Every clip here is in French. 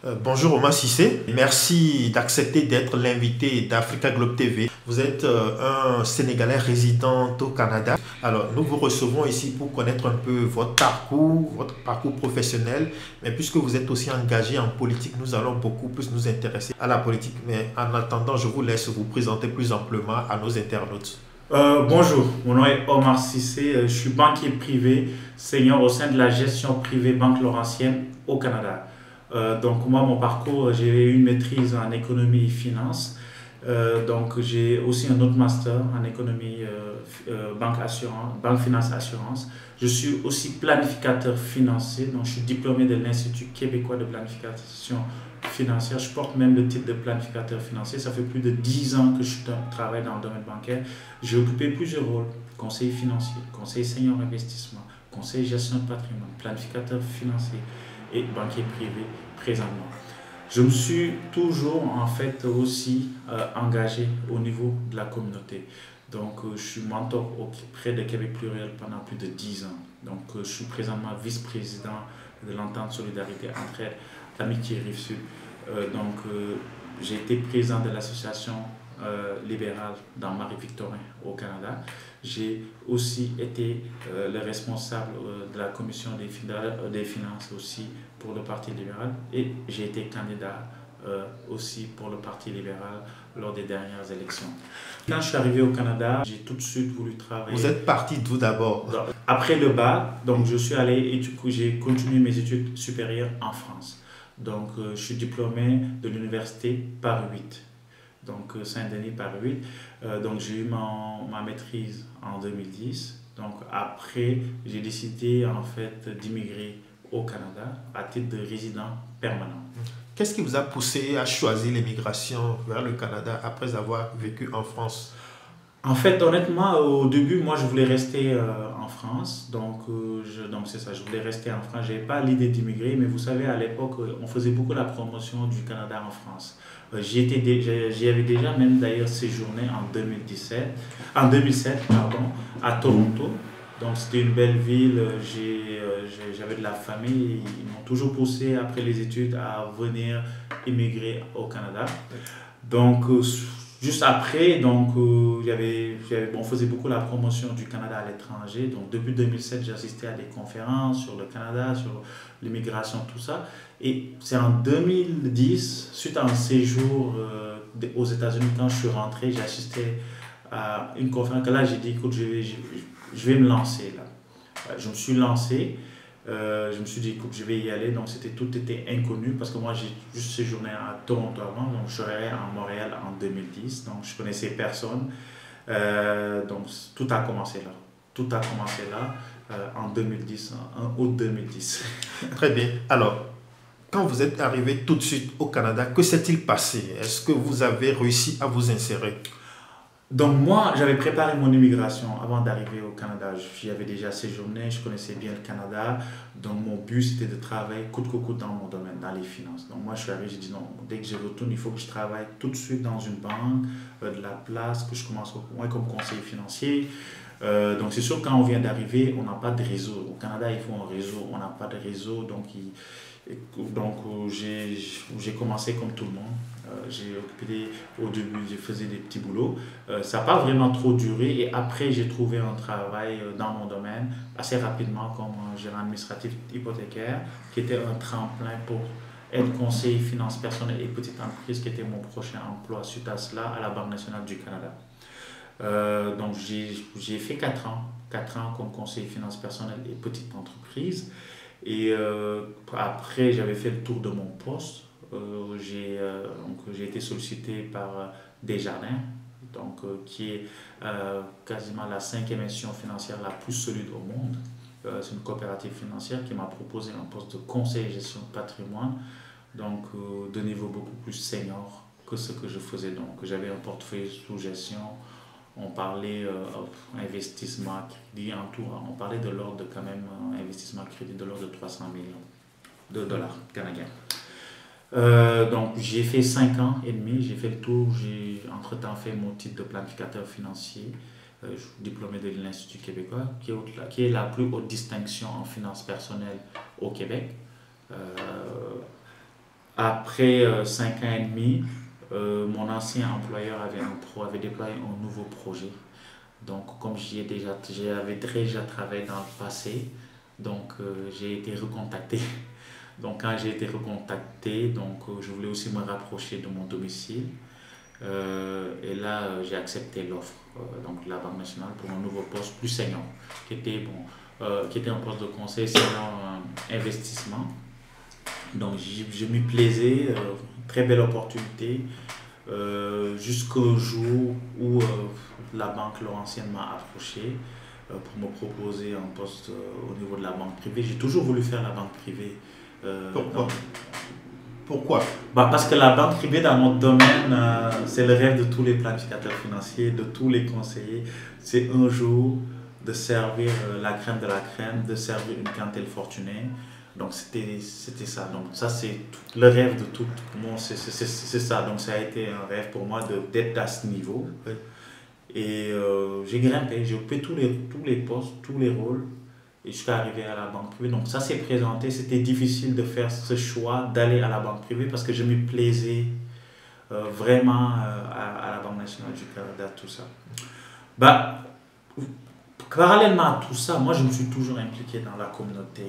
Bonjour Omar Cissé, merci d'accepter d'être l'invité d'Africa Globe TV. Vous êtes un Sénégalais résident au Canada. Alors nous vous recevons ici pour connaître un peu votre parcours professionnel. Mais puisque vous êtes aussi engagé en politique, nous allons beaucoup plus nous intéresser à la politique. Mais en attendant, je vous laisse vous présenter plus amplement à nos internautes. Bonjour, mon nom est Omar Cissé, je suis banquier privé senior au sein de la gestion privée Banque Laurentienne au Canada. Donc moi, mon parcours, j'ai eu une maîtrise en économie et finance. Donc j'ai aussi un autre master en économie, banque finance assurance. Je suis aussi planificateur financier, donc je suis diplômé de l'Institut québécois de planification financière. Je porte même le titre de planificateur financier. Ça fait plus de 10 ans que je travaille dans le domaine bancaire. J'ai occupé plusieurs rôles: conseiller financier, conseiller senior investissement, conseiller gestion de patrimoine, planificateur financier et banquier privé présentement. Je me suis toujours en fait aussi engagé au niveau de la communauté. Donc je suis mentor auprès de Québec Pluriel pendant plus de 10 ans. Donc je suis présentement vice-président de l'entente solidarité entre elles, l'amitié Rive-Sud. J'ai été président de l'association libérale dans Marie-Victorin au Canada. J'ai aussi été le responsable de la commission des finances aussi pour le Parti libéral et j'ai été candidat aussi pour le Parti libéral lors des dernières élections. Quand je suis arrivé au Canada, j'ai tout de suite voulu travailler. Vous êtes parti d'où d'abord? Après le bac, donc je suis allé et du coup j'ai continué mes études supérieures en France. Donc je suis diplômé de l'université Paris 8. Donc Saint-Denis Paris 8. Donc j'ai eu ma maîtrise en 2010. Donc après, j'ai décidé en fait d'immigrer au Canada à titre de résident permanent. Qu'est-ce qui vous a poussé à choisir l'immigration vers le Canada après avoir vécu en France? En fait, honnêtement, au début, moi, je voulais rester en France. Donc c'est ça, je voulais rester en France. Je n'avais pas l'idée d'immigrer, mais vous savez, à l'époque, on faisait beaucoup la promotion du Canada en France. J'y avais déjà même d'ailleurs séjourné en 2007, pardon, à Toronto. Donc c'était une belle ville, j'avais de la famille, ils m'ont toujours poussé après les études à venir immigrer au Canada. Donc juste après, on faisait beaucoup la promotion du Canada à l'étranger. Donc depuis 2007, j'ai assisté à des conférences sur le Canada, sur l'immigration, tout ça. Et c'est en 2010, suite à un séjour aux États-Unis, quand je suis rentré, j'ai assisté à une conférence que là j'ai dit, écoute, je vais me lancer là. Je me suis lancé, je me suis dit, écoute, je vais y aller. Donc tout était inconnu parce que moi j'ai juste séjourné à Toronto avant, donc je suis arrivé à Montréal en 2010, donc je connaissais personne. Donc tout a commencé là. Tout a commencé là en 2010, en août 2010. Très bien. Alors, quand vous êtes arrivé tout de suite au Canada, que s'est-il passé? Est-ce que vous avez réussi à vous insérer? Donc moi, j'avais préparé mon immigration avant d'arriver au Canada. J'y avais déjà séjourné, je connaissais bien le Canada. Donc mon but, c'était de travailler coûte que coûte dans mon domaine, dans les finances. Donc moi, je suis arrivé, j'ai dit non, dès que je retourne, il faut que je travaille tout de suite dans une banque, de la place, que je commence moi comme conseiller financier. Donc c'est sûr, quand on vient d'arriver, on n'a pas de réseau. Au Canada, il faut un réseau, on n'a pas de réseau. J'ai commencé comme tout le monde. Au début, je faisais des petits boulots. Ça n'a pas vraiment trop duré et après, j'ai trouvé un travail dans mon domaine assez rapidement comme gérant administratif hypothécaire qui était un tremplin pour être conseiller finances personnelles et petites entreprises qui était mon prochain emploi suite à cela à la Banque nationale du Canada. Donc j'ai fait 4 ans comme conseiller finances personnelles et petites entreprises. Et après, j'avais fait le tour de mon poste. J'ai été sollicité par Desjardins, qui est quasiment la 5e institution financière la plus solide au monde. C'est une coopérative financière qui m'a proposé un poste de conseiller gestion de patrimoine, de niveau beaucoup plus senior que ce que je faisais. Donc j'avais un portefeuille sous gestion. On parlait investissement crédit en tout, on parlait de l'ordre de quand même investissement crédit de l'ordre de 300 millions de dollars canadiens. Donc j'ai fait 5 ans et demi, j'ai fait le tour, j'ai entre-temps fait mon titre de planificateur financier, je suis diplômé de l'Institut québécois, qui est la plus haute distinction en finances personnelles au Québec. Après 5 ans et demi, mon ancien employeur avait déployé un nouveau projet. Donc, comme j'avais déjà travaillé dans le passé, donc j'ai été recontacté. Donc, quand j'ai été recontacté, donc, je voulais aussi me rapprocher de mon domicile. Et là, j'ai accepté l'offre donc de la Banque nationale pour un nouveau poste plus senior, qui était un poste de conseil senior investissement. Donc, je m'y plaisais, très belle opportunité, jusqu'au jour où la Banque Laurentienne m'a approché pour me proposer un poste au niveau de la banque privée. J'ai toujours voulu faire la banque privée. Pourquoi? Pourquoi? Parce que la banque privée dans notre domaine, c'est le rêve de tous les planificateurs financiers, de tous les conseillers. C'est un jour de servir la crème de la crème, de servir une clientèle fortunée. Donc c'était ça. Donc ça c'est le rêve de tout le monde, c'est ça. Donc ça a été un rêve pour moi d'être à ce niveau. Oui. Et j'ai grimpé, j'ai occupé tous les postes, tous les rôles. Et jusqu'à arriver à la banque privée. Donc ça s'est présenté, c'était difficile de faire ce choix d'aller à la banque privée parce que je me plaisais vraiment à la Banque nationale du Canada, tout ça. Parallèlement à tout ça, moi je me suis toujours impliqué dans la communauté.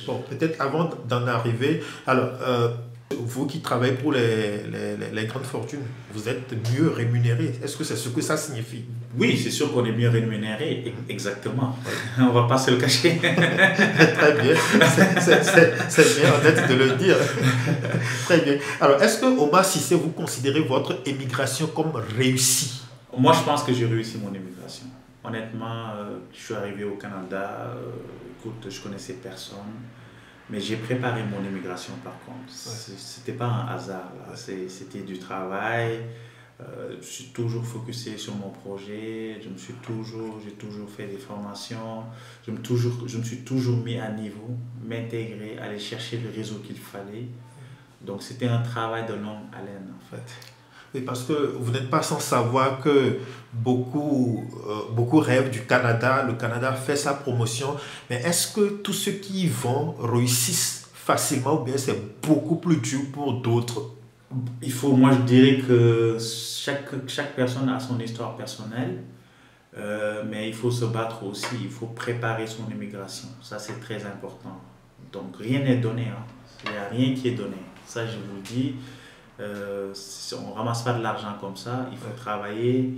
Bon, peut-être avant d'en arriver, alors vous qui travaillez pour les grandes fortunes, vous êtes mieux rémunéré. Est-ce que c'est ce que ça signifie? Oui, c'est sûr qu'on est mieux rémunéré, exactement. On ne va pas se le cacher. Très bien, c'est bien honnête de le dire. Très bien. Alors, est-ce que Omar Cissé, vous considérez votre émigration comme réussie? Moi, je pense que j'ai réussi mon émigration. Honnêtement, je suis arrivé au Canada, écoute, je connaissais personne. Mais j'ai préparé mon immigration par contre. C'était pas un hasard, là. C'était du travail. Je suis toujours focusé sur mon projet. J'ai toujours fait des formations. Je me suis toujours mis à niveau, m'intégrer, aller chercher le réseau qu'il fallait. Donc c'était un travail de longue haleine en fait. Oui, parce que vous n'êtes pas sans savoir que beaucoup rêvent du Canada. Le Canada fait sa promotion. Mais est-ce que tous ceux qui y vont réussissent facilement ou bien c'est beaucoup plus dur pour d'autres? Moi je dirais que chaque personne a son histoire personnelle. Mais il faut se battre aussi. Il faut préparer son immigration. Ça c'est très important. Donc rien n'est donné. Hein. Il n'y a rien qui est donné. Ça je vous le dis. On ne ramasse pas de l'argent comme ça, il faut travailler,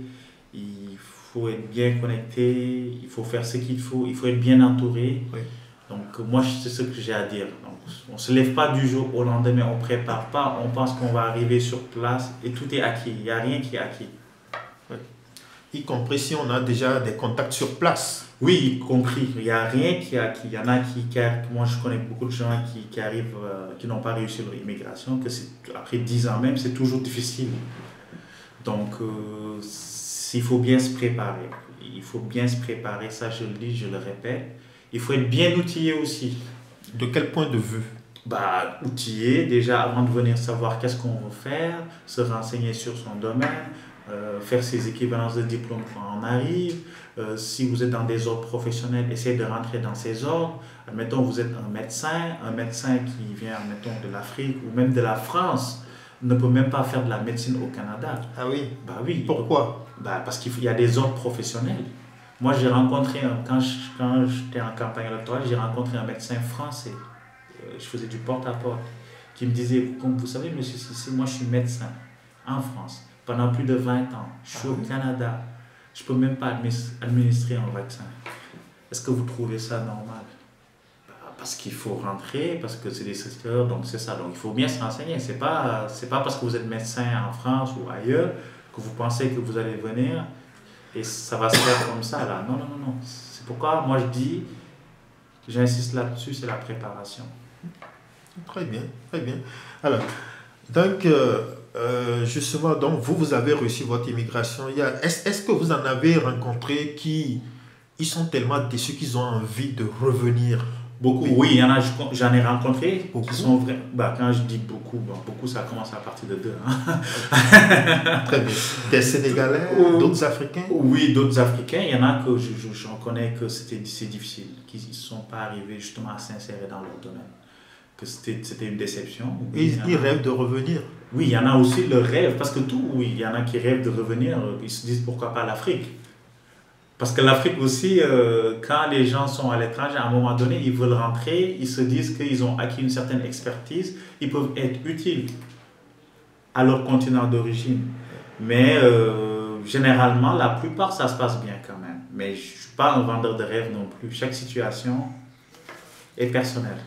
il faut être bien connecté, il faut faire ce qu'il faut être bien entouré. Oui. Donc moi c'est ce que j'ai à dire. Donc, on ne se lève pas du jour au lendemain, on ne prépare pas, on pense qu'on va arriver sur place et tout est acquis, il n'y a rien qui est acquis. Oui. Y compris si on a déjà des contacts sur place. Oui, y compris. Il n'y a rien qui est acquis. Il y en a moi je connais beaucoup de gens qui arrivent, qui n'ont pas réussi leur immigration, que après 10 ans même, c'est toujours difficile. Donc, il faut bien se préparer. Il faut bien se préparer, ça je le dis, je le répète. Il faut être bien outillé aussi. De quel point de vue? Outillé, déjà avant de venir savoir qu'est-ce qu'on veut faire, se renseigner sur son domaine, faire ses équivalences de diplôme quand on arrive. Si vous êtes dans des ordres professionnels, essayez de rentrer dans ces ordres. Admettons, vous êtes un médecin qui vient, admettons, de l'Afrique ou même de la France, ne peut même pas faire de la médecine au Canada. Ah oui? Oui. Pourquoi? Parce qu'il y a des ordres professionnels. Moi, j'ai rencontré, quand j'étais en campagne électorale, j'ai rencontré un médecin français. Je faisais du porte-à-porte, qui me disait, comme vous savez, monsieur Cissé, moi je suis médecin en France pendant plus de 20 ans. Je suis au Canada. Je ne peux même pas administrer un vaccin. Est-ce que vous trouvez ça normal? Parce qu'il faut rentrer, parce que c'est des secteurs, donc c'est ça. Donc il faut bien se renseigner. C'est pas parce que vous êtes médecin en France ou ailleurs que vous pensez que vous allez venir et ça va se faire comme ça là. Non. C'est pourquoi moi je dis, j'insiste là-dessus, c'est la préparation. Très bien, très bien. Alors, donc, justement, donc vous avez réussi votre immigration. Est-ce que vous en avez rencontré qui ils sont tellement déçus qu'ils ont envie de revenir? Beaucoup, oui, il y en a, j'en ai rencontré beaucoup. Qui sont vrais. Quand je dis beaucoup, beaucoup ça commence à partir de 2. Hein. Très bien. Des Sénégalais, d'autres Africains? Oui, d'autres Africains. Il y en a que j'en connais que c'est difficile, qu'ils ne sont pas arrivés justement à s'insérer dans leur domaine. que c'était une déception. Ils rêvent de revenir. Oui, il y en a aussi le rêve, parce que oui, il y en a qui rêvent de revenir, ils se disent pourquoi pas l'Afrique. Parce que l'Afrique aussi, quand les gens sont à l'étranger, à un moment donné, ils veulent rentrer, ils se disent qu'ils ont acquis une certaine expertise, ils peuvent être utiles à leur continent d'origine. Mais généralement, la plupart, ça se passe bien quand même. Mais je ne suis pas un vendeur de rêve non plus. Chaque situation est personnelle.